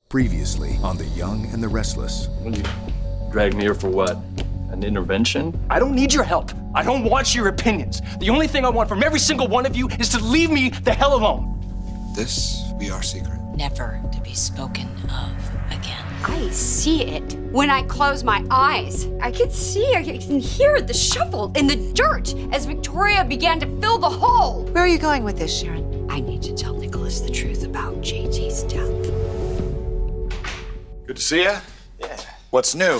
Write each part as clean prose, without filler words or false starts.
Previously on The Young and the Restless. You dragged me here for what? An intervention? I don't need your help. I don't want your opinions. The only thing I want from every single one of you is to leave me the hell alone. This be our secret. Never to be spoken of again. I see it when I close my eyes. I can hear the shovel in the dirt as Victoria began to fill the hole. Where are you going with this, Sharon? I need to tell Nicholas the truth about JT's death. Good to see ya. Yeah. What's new?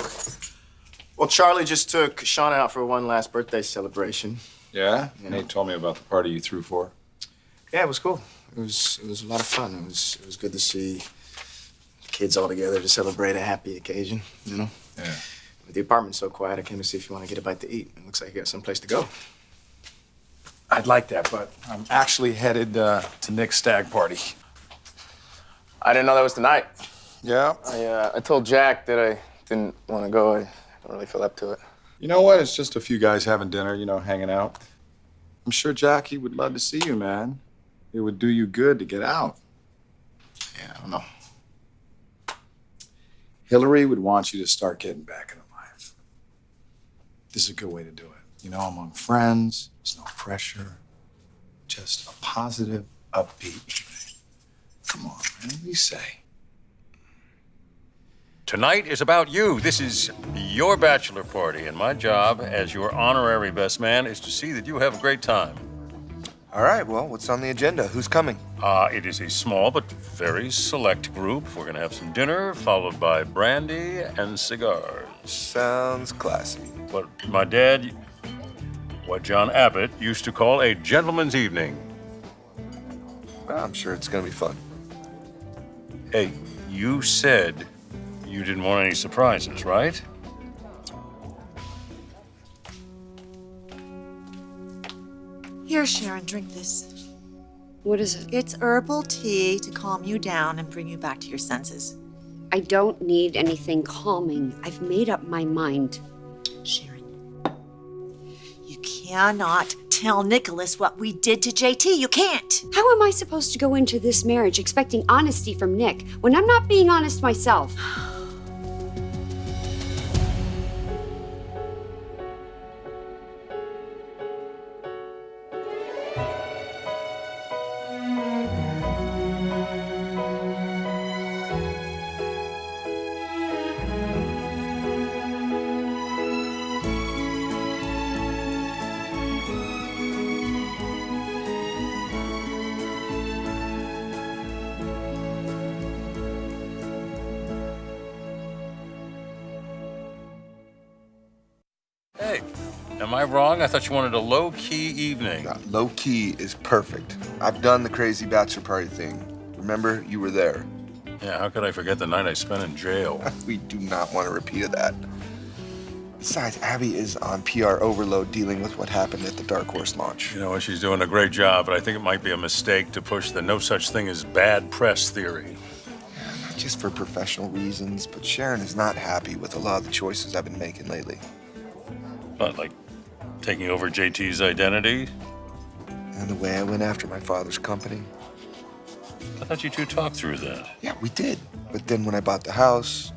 Well, Charlie just took Shauna out for one last birthday celebration. Yeah? Nate told me about the party you threw for. Yeah, it was cool. It was a lot of fun. It was good to see kids all together to celebrate a happy occasion, you know? Yeah. With the apartment so quiet, I came to see if you want to get a bite to eat. It looks like you got someplace to go. I'd like that, but I'm actually headed to Nick's stag party. I didn't know that was tonight. Yeah? I told Jack that I didn't want to go. I don't really feel up to it. You know what? It's just a few guys having dinner, you know, hanging out. I'm sure Jackie would love to see you, man. It would do you good to get out. Yeah, I don't know. Hillary would want you to start getting back into life. This is a good way to do it. You know, among friends, there's no pressure. Just a positive, upbeat evening. Come on, man, what do you say? Tonight is about you. This is your bachelor party, and my job as your honorary best man is to see that you have a great time. All right, well, what's on the agenda? Who's coming? It is a small but very select group. We're gonna have some dinner, followed by brandy and cigars. Sounds classy. What my dad, what John Abbott used to call a gentleman's evening. Well, I'm sure it's gonna be fun. Hey, you said you didn't want any surprises, right? Here, Sharon, drink this. What is it? It's herbal tea to calm you down and bring you back to your senses. I don't need anything calming. I've made up my mind. Sharon, you cannot tell Nicholas what we did to JT. You can't. How am I supposed to go into this marriage expecting honesty from Nick when I'm not being honest myself? Hey, am I wrong? I thought you wanted a low-key evening. Low key is perfect. I've done the crazy bachelor party thing. Remember, you were there. Yeah, how could I forget the night I spent in jail? We do not want a repeat of that. Besides, Abby is on PR overload dealing with what happened at the Dark Horse launch. You know, she's doing a great job, but I think it might be a mistake to push the no such thing as bad press theory. Not just for professional reasons, but Sharon is not happy with a lot of the choices I've been making lately. What, like taking over JT's identity? And the way I went after my father's company. I thought you two talked through that. Yeah, we did. But then when I bought the house,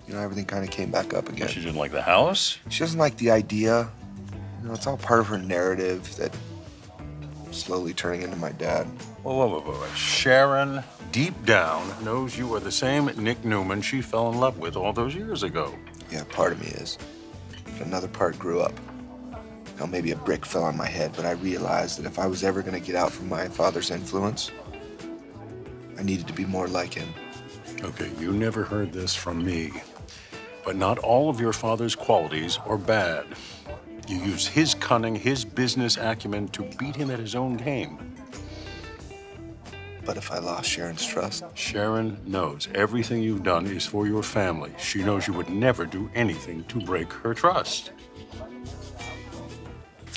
you know, everything kind of came back up again. She didn't like the house? She doesn't like the idea. You know, it's all part of her narrative that I'm slowly turning into my dad. Whoa. Sharon, deep down, knows you are the same Nick Newman she fell in love with all those years ago. Yeah, part of me is. But another part grew up. You know, maybe a brick fell on my head, but I realized that if I was ever going to get out from my father's influence, I needed to be more like him. Okay, you never heard this from me, but not all of your father's qualities are bad. You used his cunning, his business acumen to beat him at his own game. But if I lost Sharon's trust? Sharon knows everything you've done is for your family. She knows you would never do anything to break her trust.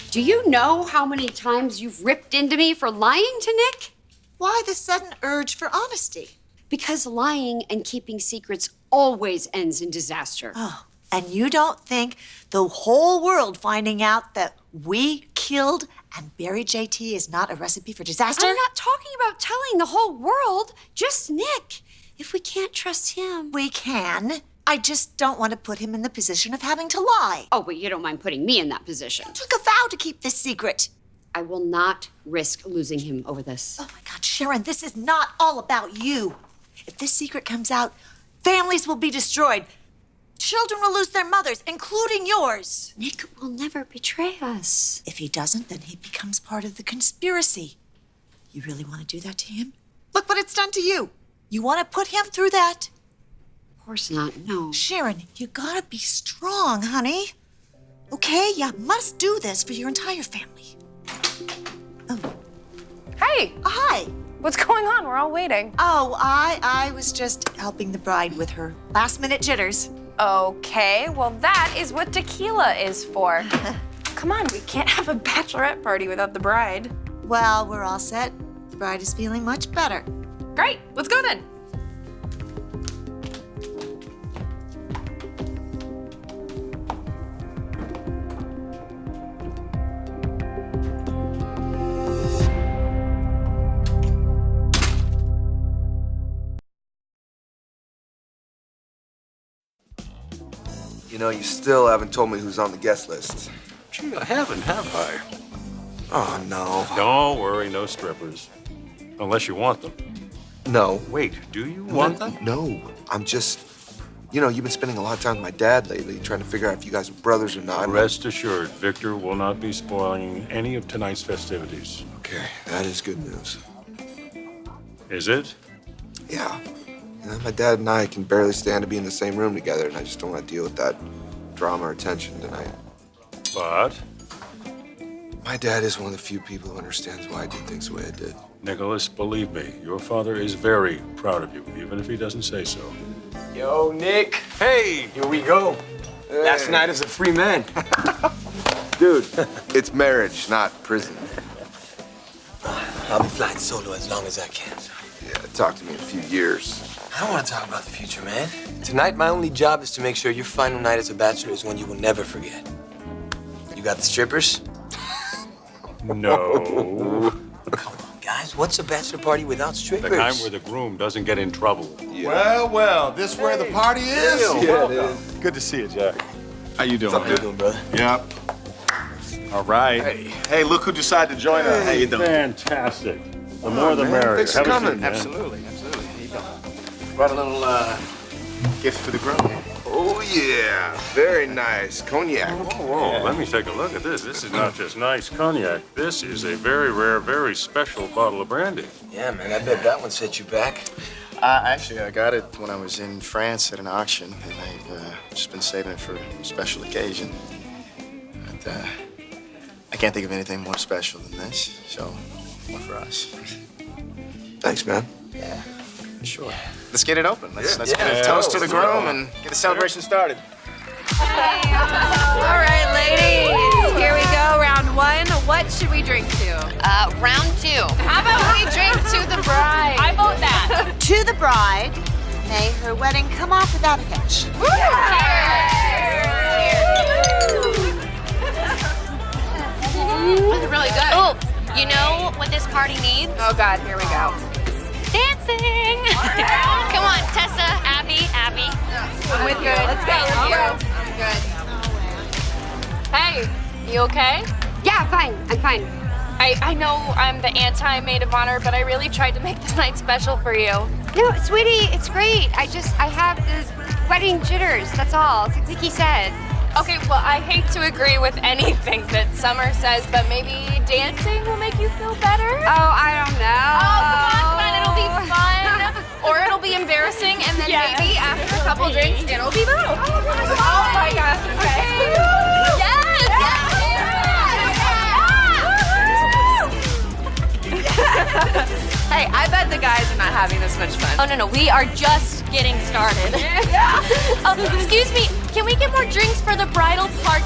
Do you know how many times you've ripped into me for lying to Nick? Why the sudden urge for honesty? Because lying and keeping secrets always ends in disaster. Oh, and you don't think the whole world finding out that we killed and buried JT is not a recipe for disaster? I'm not talking about telling the whole world, just Nick. if we can't trust him? We can. I just don't want to put him in the position of having to lie. Oh, but you don't mind putting me in that position. I took a vow to keep this secret. I will not risk losing him over this. Oh my God, Sharon, this is not all about you. If this secret comes out, families will be destroyed. Children will lose their mothers, including yours. Nick will never betray us. If he doesn't, then he becomes part of the conspiracy. You really want to do that to him? Look what it's done to you. You want to put him through that? Of course not, no. Sharon, you gotta be strong, honey. Okay, you must do this for your entire family. Hey, Hi. what's going on? We're all waiting. Oh, I was just helping the bride with her last-minute jitters. Okay, well that is what tequila is for. Come on, we can't have a bachelorette party without the bride. Well, we're all set. The bride is feeling much better. Great, let's go then. You know, you still haven't told me who's on the guest list. Gee, I haven't, have I? Oh, no. Don't worry, no strippers. Unless you want them. No. Wait, do you want them? No. I'm just... You know, you've been spending a lot of time with my dad lately, trying to figure out if you guys are brothers or not. Rest assured, Victor will not be spoiling any of tonight's festivities. Okay, that is good news. Is it? Yeah. You know, my dad and I can barely stand to be in the same room together, and I just don't want to deal with that drama or tension tonight. But? My dad is one of the few people who understands why I did things the way I did. Nicholas, believe me, your father is very proud of you, even if he doesn't say so. Yo, Nick. Hey! Here we go. Last night as a free man. Dude, it's marriage, not prison. I'll be flying solo as long as I can. Yeah, talk to me in a few years. I don't want to talk about the future, man. Tonight, my only job is to make sure your final night as a bachelor is one you will never forget. You got the strippers? No. Come on, guys. What's a bachelor party without strippers? The kind where the groom doesn't get in trouble. Yeah. Well, this where the party is? Yeah, it is. Good to see you, Jack. How you doing, What's up, you doing, brother? Yep. All right. Hey, look who decided to join us. How you doing? Fantastic. The more the merrier. Thanks for Have a coming. seat, man. Absolutely. How you doing? Brought a little gift for the groom. Oh, yeah. Very nice. Cognac. Whoa, let me take a look at this. This is not just nice cognac. This is a very rare, very special bottle of brandy. Yeah, man. I bet that one set you back. Actually, I got it when I was in France at an auction, and I've just been saving it for a special occasion. But I can't think of anything more special than this, so one for us. Thanks, man. Yeah. Sure. Let's get it open. Let's Yeah. get a toast to the groom and get the celebration started. All right, ladies, here we go. Round one. What should we drink to? Round 2. How about we drink to the bride? I vote that. To the bride, may her wedding come off without a hitch. That's really good. Oh, you know what this party needs? Oh, God, here we go. Dancing! Come on, Tessa, Abby. I'm with you. Let's go. I'm good. Hey, you okay? Yeah, I'm fine. I know I'm the anti-maid of honor, but I really tried to make this night special for you. No, sweetie, it's great. I have the wedding jitters, that's all. It's like Vicky said. Okay, well, I hate to agree with anything that Summer says, but maybe dancing will make you feel better? Oh, I don't know. Oh, come on, it'll be fun. Or it'll be embarrassing, and then maybe after a couple drinks, it'll be both. Oh my gosh, okay. Yes! Hey, I bet the guys are not having this much fun. Oh, no, we are just getting started. Excuse me, can we get more drinks for the bridal party?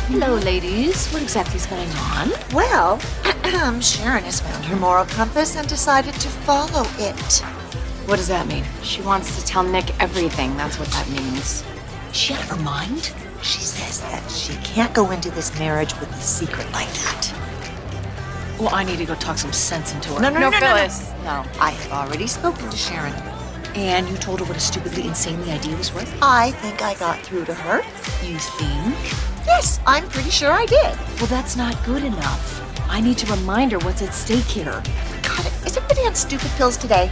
Hello, ladies. What exactly is going on? Well, Sharon has found her moral compass and decided to follow it. What does that mean? She wants to tell Nick everything. That's what that means. Is she out of her mind? She says that she can't go into this marriage with a secret like that. Well, I need to go talk some sense into her. No, Phyllis. No. I have already spoken to Sharon. And you told her what a stupidly, insanely idea was worth? I think I got through to her. You think? Yes, I'm pretty sure I did. Well, that's not good enough. I need to remind her what's at stake here. God, is everybody on stupid pills today?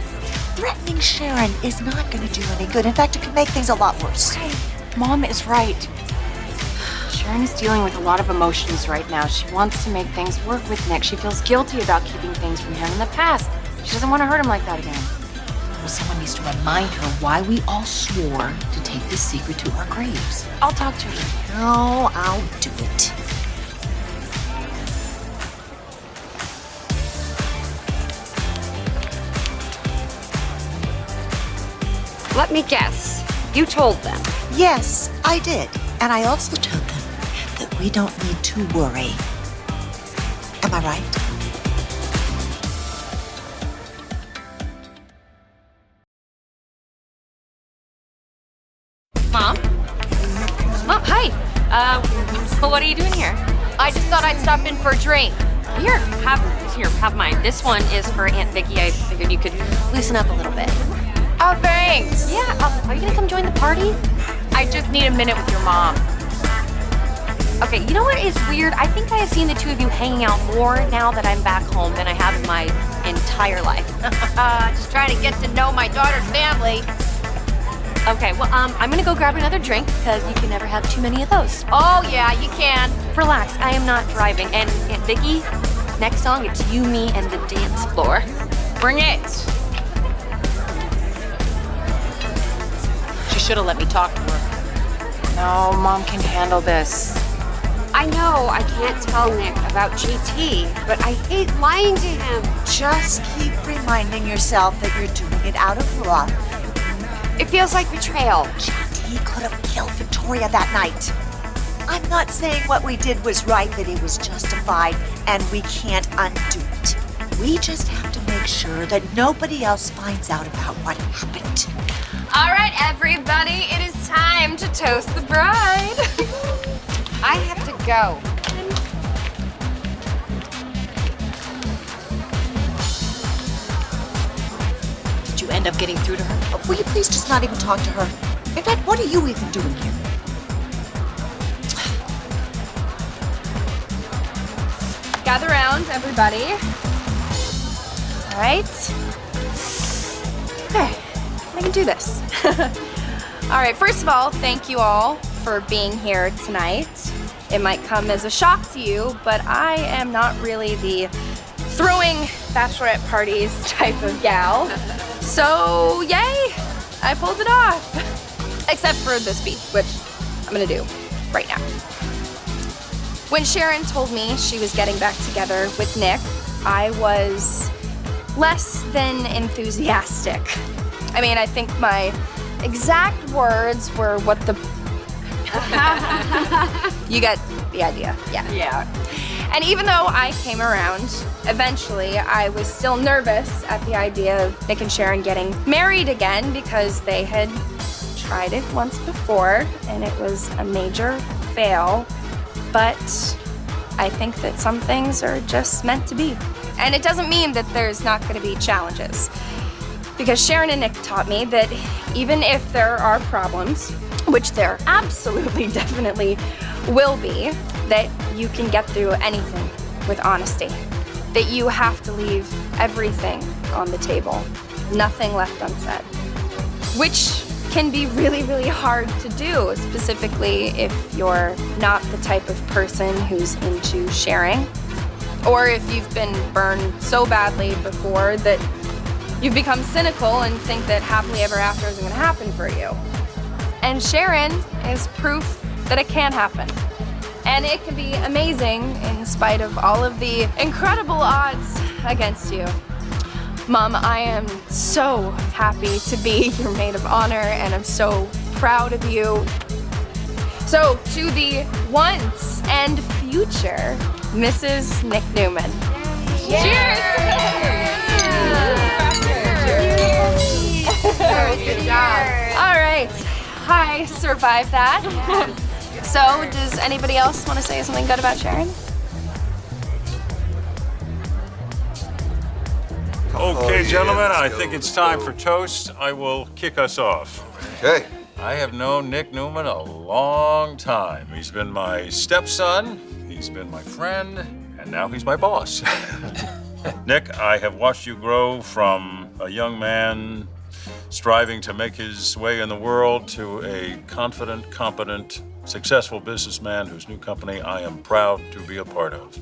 Threatening Sharon is not going to do any good. In fact, it could make things a lot worse. Okay, Mom is right. Sharon is dealing with a lot of emotions right now. She wants to make things work with Nick. She feels guilty about keeping things from him in the past. She doesn't want to hurt him like that again. Well, someone needs to remind her why we all swore to take this secret to our graves. I'll talk to her. No, I'll do it. Let me guess. You told them. Yes, I did. And I also told them that we don't need to worry. Am I right? Mom? Mom, hi. What are you doing here? I just thought I'd stop in for a drink. Here, have mine. This one is for Aunt Vicky. I figured you could loosen up a little bit. Oh, thanks. Yeah, are you gonna come join the party? I just need a minute with your mom. Okay, you know what is weird? I think I have seen the two of you hanging out more now that I'm back home than I have in my entire life. Just trying to get to know my daughter's family. Okay, well, I'm gonna go grab another drink because you can never have too many of those. Oh, yeah, you can. Relax, I am not driving. And Aunt Vicky, next song, it's you, me, and the dance floor. Bring it. She should have let me talk to her. No, Mom can handle this. I know I can't tell Nick about GT, but I hate lying to him. Just keep reminding yourself that you're doing it out of love. It feels like betrayal. GT could have killed Victoria that night. I'm not saying what we did was right, that it was justified, and we can't undo it. We just have to make sure that nobody else finds out about what happened. All right, everybody, it is time to toast the bride. I have to go. Did you end up getting through to her? Will you please just not even talk to her? In fact, what are you even doing here? Gather around, everybody. All right. Okay, I can do this. All right, first of all, thank you all for being here tonight. It might come as a shock to you, but I am not really the throwing bachelorette parties type of gal. So, yay, I pulled it off. Except for the speech, which I'm gonna do right now. When Sharon told me she was getting back together with Nick, I was less than enthusiastic. I mean, I think my exact words were what the... You get the idea, yeah. Yeah. And even though I came around, eventually I was still nervous at the idea of Nick and Sharon getting married again because they had tried it once before and it was a major fail. But I think that some things are just meant to be. And it doesn't mean that there's not gonna be challenges. Because Sharon and Nick taught me that even if there are problems, which there absolutely, definitely will be, that you can get through anything with honesty. That you have to leave everything on the table, nothing left unsaid. Which can be really, really hard to do, specifically if you're not the type of person who's into sharing, or if you've been burned so badly before that you've become cynical and think that happily ever after isn't gonna happen for you. And Sharon is proof that it can happen. And it can be amazing in spite of all of the incredible odds against you. Mom, I am so happy to be your maid of honor and I'm so proud of you. So to the once and future Mrs. Nick Newman. Cheers! Good job. All right, I survived that. So does anybody else want to say something good about Sharon? Okay, yeah, gentlemen, let's I go, think it's let's time go. for toast. I will kick us off. Okay. I have known Nick Newman a long time. He's been my stepson, he's been my friend, and now he's my boss. Nick, I have watched you grow from a young man striving to make his way in the world to a confident, competent, successful businessman whose new company I am proud to be a part of.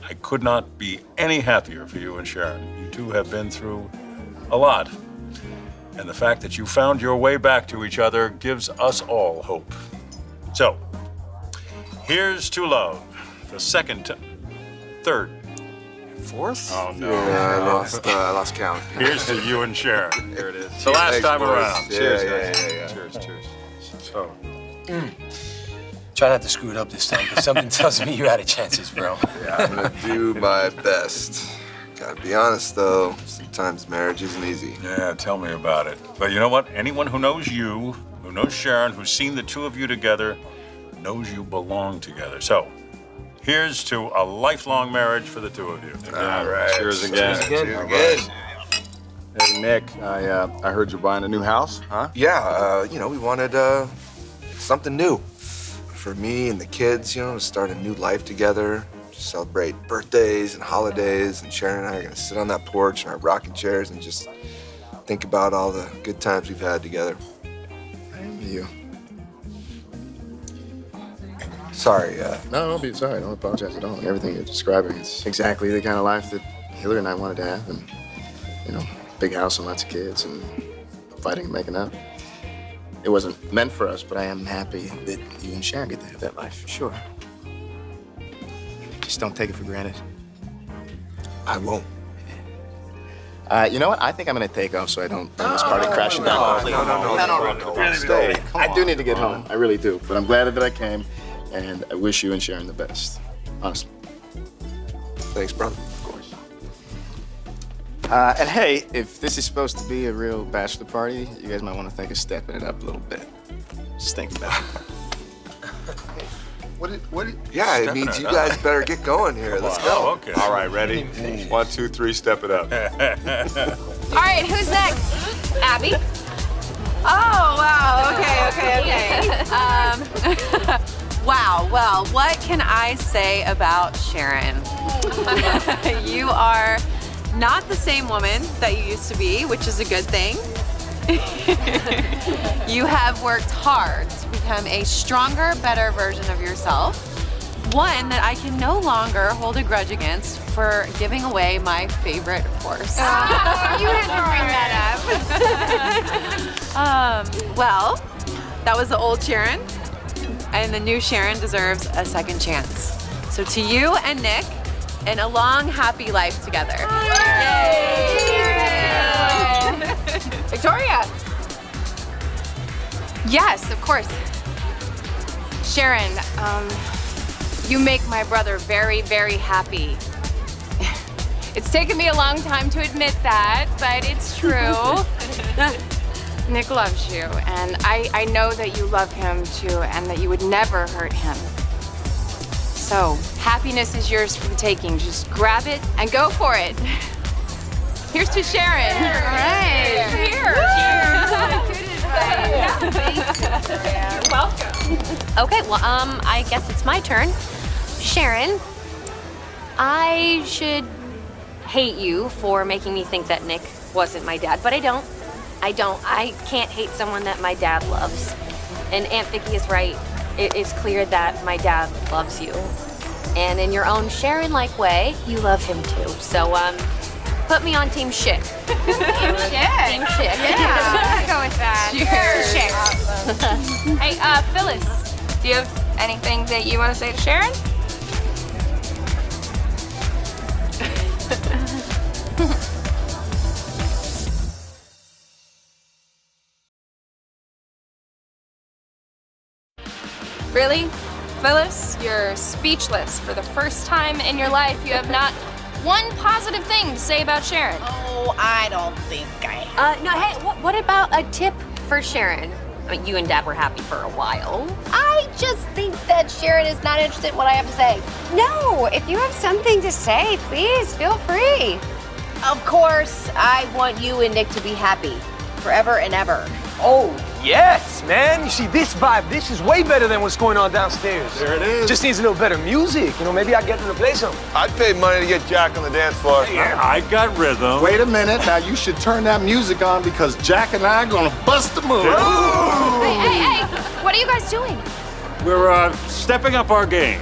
I could not be any happier for you and Sharon. You two have been through a lot. And the fact that you found your way back to each other gives us all hope. So, here's to love. The second, third, fourth? Oh, no. Yeah, I lost count. Here's to you and Sharon. Here it is. The last Thanks, time boys. around. Yeah, Cheers, yeah, guys. yeah. Cheers, cheers. So, Try not to screw it up this time, because something tells me you're out of chances, bro. Yeah, I'm gonna do my best. Gotta be honest, though, sometimes marriage isn't easy. yeah, tell me about it. But you know what? Anyone who knows you, who knows Sharon, who's seen the two of you together, knows you belong together. So, here's to a lifelong marriage for the two of you. All right. Cheers again. Cheers again. Hey, Nick, I heard you're buying a new house, huh? Yeah, we wanted something new for me and the kids, to start a new life together, to celebrate birthdays and holidays, and Sharon and I are gonna sit on that porch in our rocking chairs and just think about all the good times we've had together. I envy you. Sorry, No, don't be sorry. Don't apologize at all. Everything you're describing is exactly the kind of life that Hillary and I wanted to have. And, big house and lots of kids and fighting and making up. It wasn't meant for us, but I am happy that you and Sharon get to have that life, for sure. Just don't take it for granted. I won't. You know what? I think I'm gonna take off so I don't bring this party crashing down. No. Stay. I do need to get home. I really do. But I'm glad that I came, and I wish you and Sharon the best. Honestly. Thanks, brother. Of course. And hey, if this is supposed to be a real bachelor party, you guys might want to think of stepping it up a little bit. Just think about it. Yeah, it means you guys better get going here. Let's go. Oh, okay. All right, ready? 1, 2, 3, step it up. All right, who's next? Abby? Oh, wow. Okay. Wow, well, what can I say about Sharon? You are not the same woman that you used to be, which is a good thing. You have worked hard to become a stronger, better version of yourself. One that I can no longer hold a grudge against for giving away my favorite horse. You had to bring that up. Well, that was the old Sharon, and the new Sharon deserves a second chance. So to you and Nick, and a long, happy life together. Yay! Victoria. Yes, of course. Sharon, you make my brother very, very happy. It's taken me a long time to admit that, but it's true. Nick loves you, and I know that you love him too, and that you would never hurt him. So, happiness is yours for the taking. Just grab it and go for it. Here's to Sharon. All right. Cheers. You're welcome. Okay, well, I guess it's my turn. Sharon, I should hate you for making me think that Nick wasn't my dad, but I don't. I can't hate someone that my dad loves. And Aunt Vicky is right. It is clear that my dad loves you. And in your own Sharon-like way, you love him too. So, put me on Team Shit. Team Shit. Yeah, I'll go with that. Cheers. Shit. Hey, Phyllis, do you have anything that you want to say to Sharon? Really? Phyllis, you're speechless. For the first time in your life, you have not one positive thing to say about Sharon. Oh, I don't think I No, hey, what about a tip for Sharon? I mean, you and Dad were happy for a while. I just think that Sharon is not interested in what I have to say. No, if you have something to say, please feel free. Of course, I want you and Nick to be happy. Forever and ever. Oh, yes, man. You see, this vibe, this is way better than what's going on downstairs. There it is. Just needs a little better music. You know, maybe I get them to play something. I'd pay money to get Jack on the dance floor. Yeah, I got rhythm. Wait a minute. Now you should turn that music on because Jack and I are gonna bust the move. Hey, what are you guys doing? We're stepping up our game.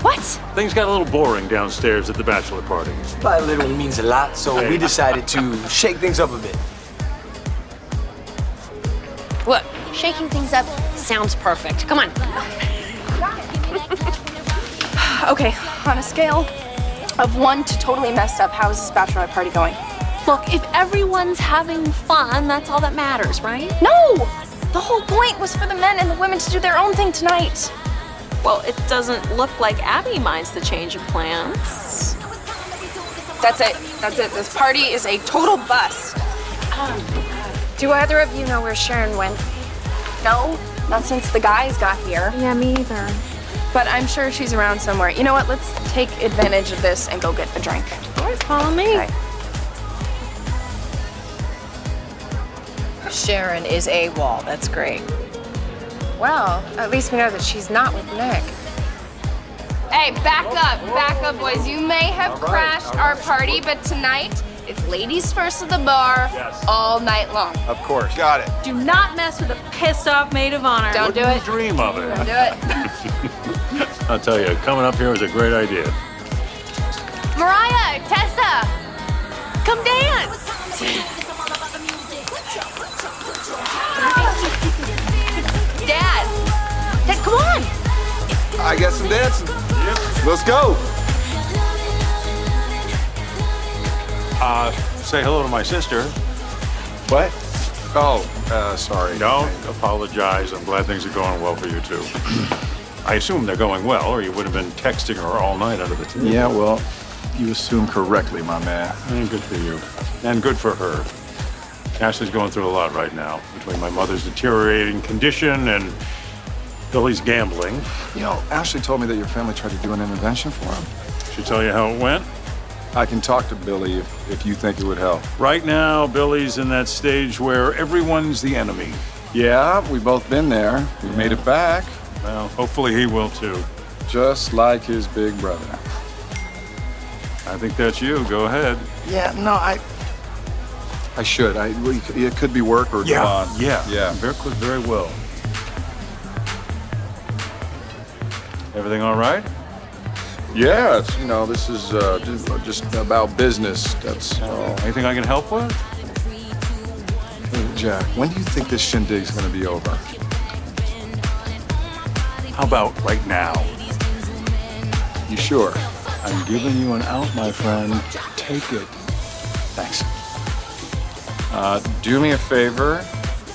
What? Things got a little boring downstairs at the bachelor party. By literally means a lot, so we decided to shake things up a bit. Look, shaking things up sounds perfect. Come on. Okay, on a scale of 1 to totally messed up, how is this bachelorette party going? Look, if everyone's having fun, that's all that matters, right? No! The whole point was for the men and the women to do their own thing tonight. Well, it doesn't look like Abby minds the change of plans. That's it. That's it. This party is a total bust. Do either of you know where Sharon went? No, not since the guys got here. Yeah, me either. But I'm sure she's around somewhere. You know what? Let's take advantage of this and go get a drink. All right, follow me. Okay. Sharon is AWOL. That's great. Well, at least we know that she's not with Nick. Hey, back up, boys. You may have crashed our party, but tonight it's ladies first at the bar all night long. Of course. Got it. Do not mess with a pissed off maid of honor. Don't do it. Dream of it. Don't do it. I'll tell you, coming up here is a great idea. Mariah, Tessa, come dance. Dad, come on. I got some dancing. Let's go. Say hello to my sister. What? Oh, sorry. Don't apologize. I'm glad things are going well for you two. I assume they're going well, or you would have been texting her all night under the table. Yeah, well, you assume correctly, my man. And good for you. And good for her. Ashley's going through a lot right now, between my mother's deteriorating condition and Billy's gambling. You know, Ashley told me that your family tried to do an intervention for him. She tell you how it went? I can talk to Billy if you think it would help. Right now, Billy's in that stage where everyone's the enemy. Yeah, we've both been there. We made it back. Well, hopefully he will too. Just like his big brother. I think that's you. Go ahead. Yeah, no, I should. It could be work or Devon. Yeah. Very well. Everything all right? Yeah, it's, you know, this is just about business. That's all. Anything I can help with? Hey, Jack, when do you think this shindig's gonna be over? How about right now? You sure? I'm giving you an out, my friend. Take it. Thanks. Do me a favor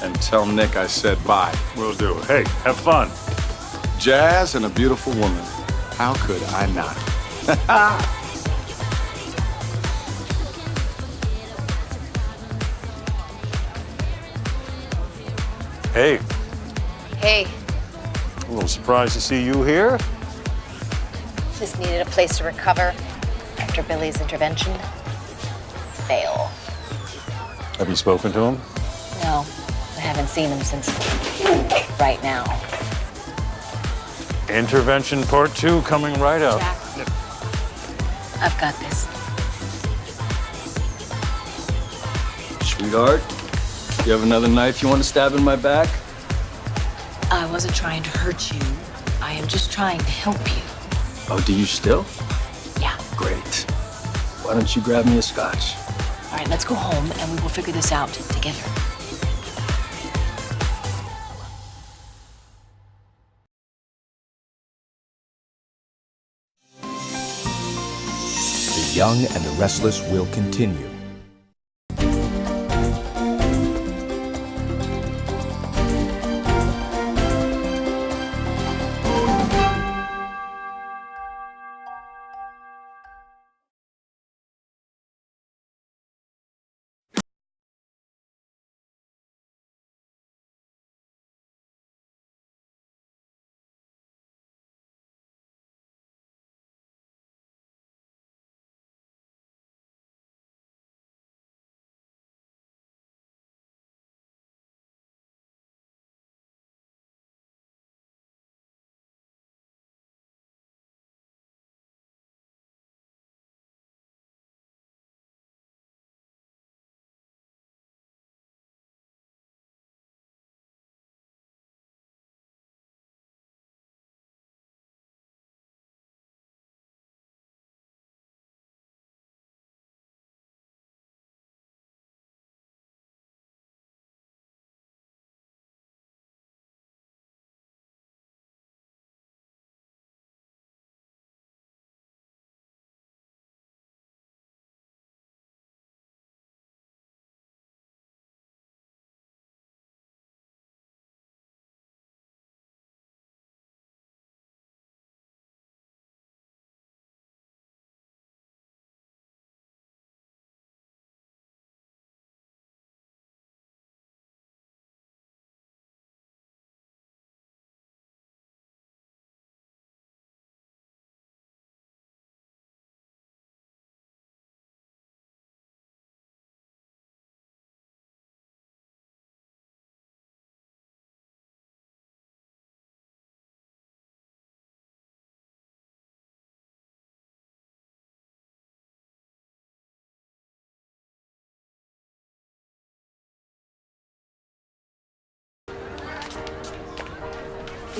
and tell Nick I said bye. Will do. Hey, have fun. Jazz and a beautiful woman. How could I not? Hey, Hey, a little surprised to see you here. Just needed a place to recover after Billy's intervention. Fail. Have you spoken to him? No, I haven't seen him since right now. Intervention part 2 coming right up. Jack, I've got this. Sweetheart, you have another knife you want to stab in my back? I wasn't trying to hurt you. I am just trying to help you. Oh, do you still? Yeah. Great. Why don't you grab me a scotch? All right, let's go home and we will figure this out together. The Young and the Restless will continue.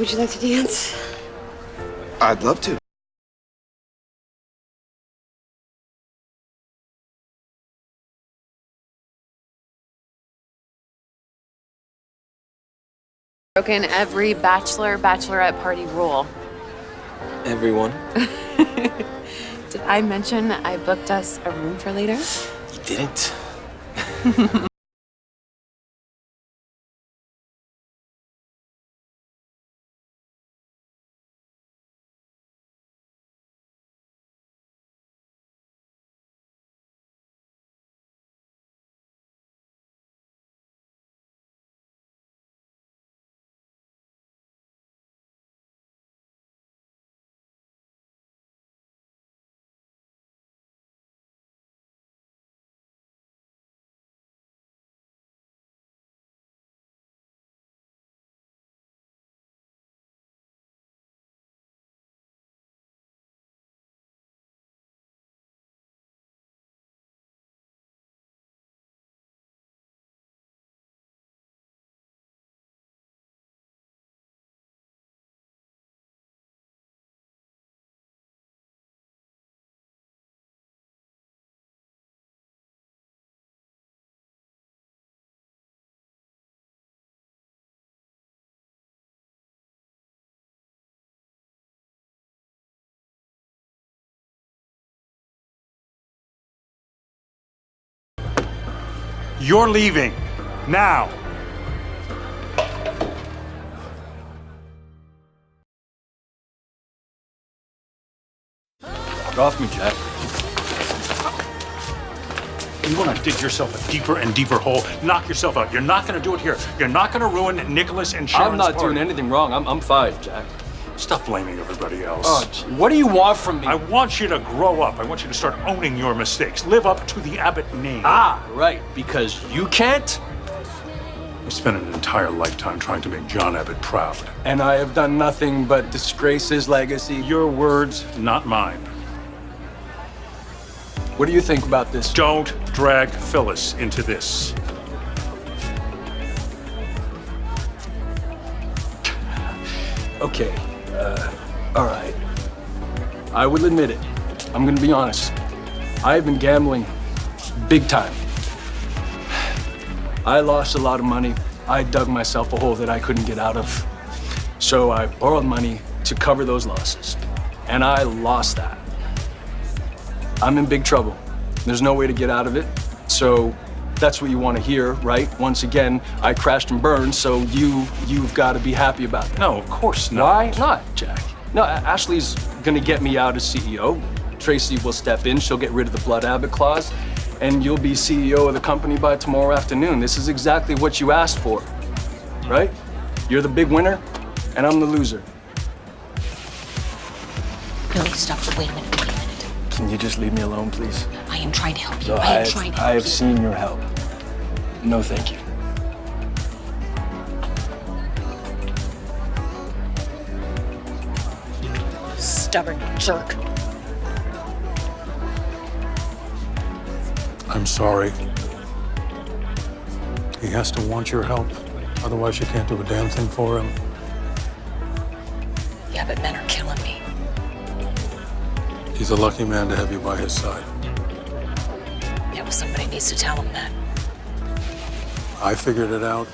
Would you like to dance? I'd love to. Broken every bachelorette party rule. Everyone. Did I mention I booked us a room for later? You didn't. You're leaving. Now. Get off me, Jack. You want to dig yourself a deeper and deeper hole? Knock yourself out. You're not going to do it here. You're not going to ruin Nicholas and Sharon's I'm not party. doing anything wrong. I'm fine, Jack. Stop blaming everybody else. Oh, gee, what do you want from me? I want you to grow up. I want you to start owning your mistakes. Live up to the Abbott name. Ah, right. Because you can't? I spent an entire lifetime trying to make John Abbott proud. And I have done nothing but disgrace his legacy. Your words, not mine. What do you think about this? Don't drag Phyllis into this. Okay, all right. I will admit it. I'm gonna be honest. I've been gambling big time. I lost a lot of money. I dug myself a hole that I couldn't get out of. So I borrowed money to cover those losses. And I lost that. I'm in big trouble. There's no way to get out of it. So that's what you want to hear, right? Once again, I crashed and burned, so you've got to be happy about that. No, of course not. Why not, Jack? No, Ashley's gonna get me out as CEO. Tracy will step in, she'll get rid of the Blood Abbott clause, and you'll be CEO of the company by tomorrow afternoon. This is exactly what you asked for, right? You're the big winner, and I'm the loser. Billy, stop. Wait a minute. Can you just leave me alone, please? I am trying to help you. No, I am trying to help I have you. seen your help. No, thank you. Stubborn jerk. I'm sorry. He has to want your help. Otherwise, you can't do a damn thing for him. Yeah, but men are killing me. He's a lucky man to have you by his side. Yeah, well, somebody needs to tell him that. I figured it out.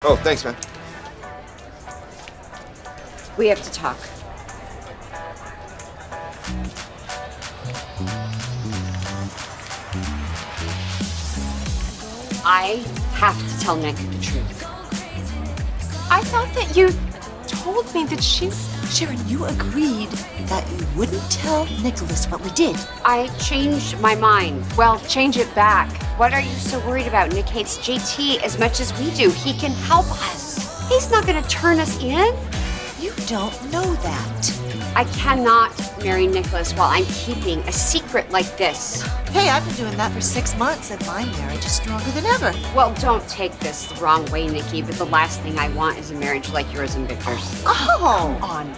Oh, thanks, man. We have to talk. I have to tell Nick the truth. I thought that you told me that she... Sharon, you agreed that you wouldn't tell Nicholas what we did. I changed my mind. Well, change it back. What are you so worried about? Nick hates JT as much as we do. He can help us. He's not gonna turn us in. You don't know that. I cannot marry Nicholas while I'm keeping a secret like this. Hey, I've been doing that for 6 months, and my marriage is stronger than ever. Well, don't take this the wrong way, Nikki, but the last thing I want is a marriage like yours and Victor's. Oh! Come on.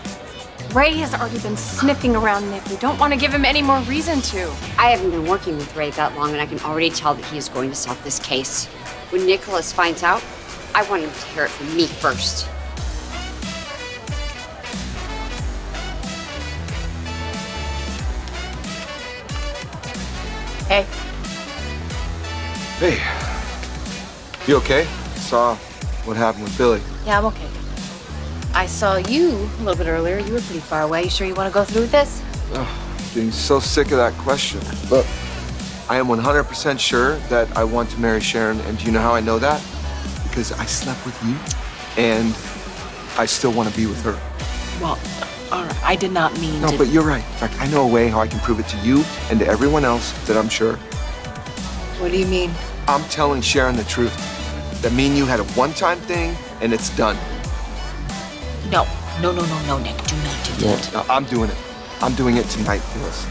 Ray has already been sniffing around Nick. We don't want to give him any more reason to. I haven't been working with Ray that long, and I can already tell that he is going to solve this case. When Nicholas finds out, I want him to hear it from me first. Hey. Hey. You okay? Saw what happened with Billy. Yeah, I'm okay. I saw you a little bit earlier. You were pretty far away. You sure you want to go through with this? Getting so sick of that question. Look, I am 100% sure that I want to marry Sharon, and do you know how I know that? Because I slept with you, and I still want to be with her. Well, all right, I did not mean No, to... but you're right. In fact, I know a way how I can prove it to you and to everyone else that I'm sure. What do you mean? I'm telling Sharon the truth. That me and you had a one-time thing, and it's done. No, Nick. Do not do that. No, I'm doing it. I'm doing it tonight, Phyllis.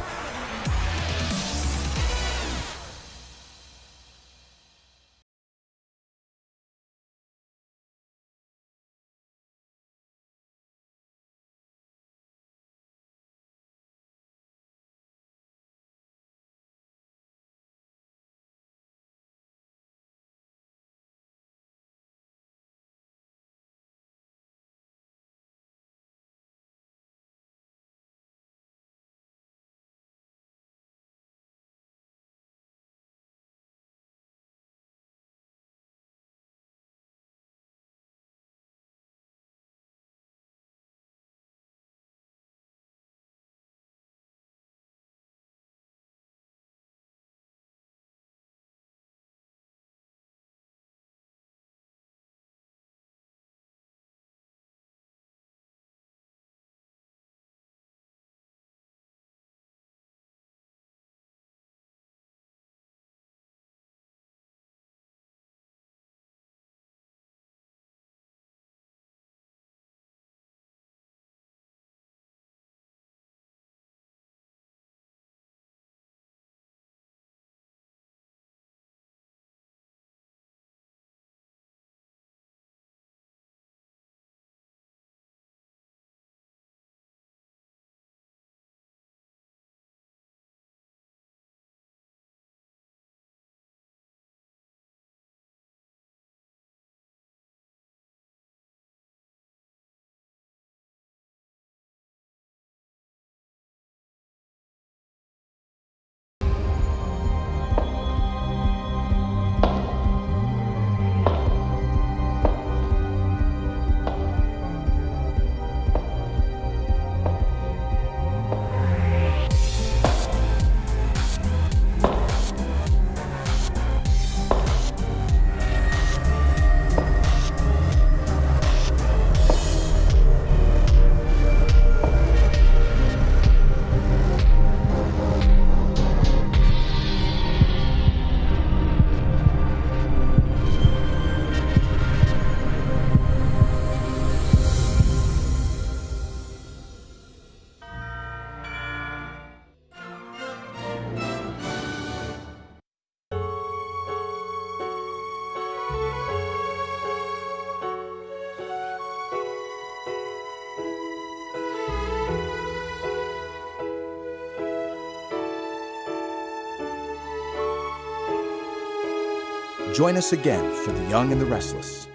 Join us again for The Young and the Restless.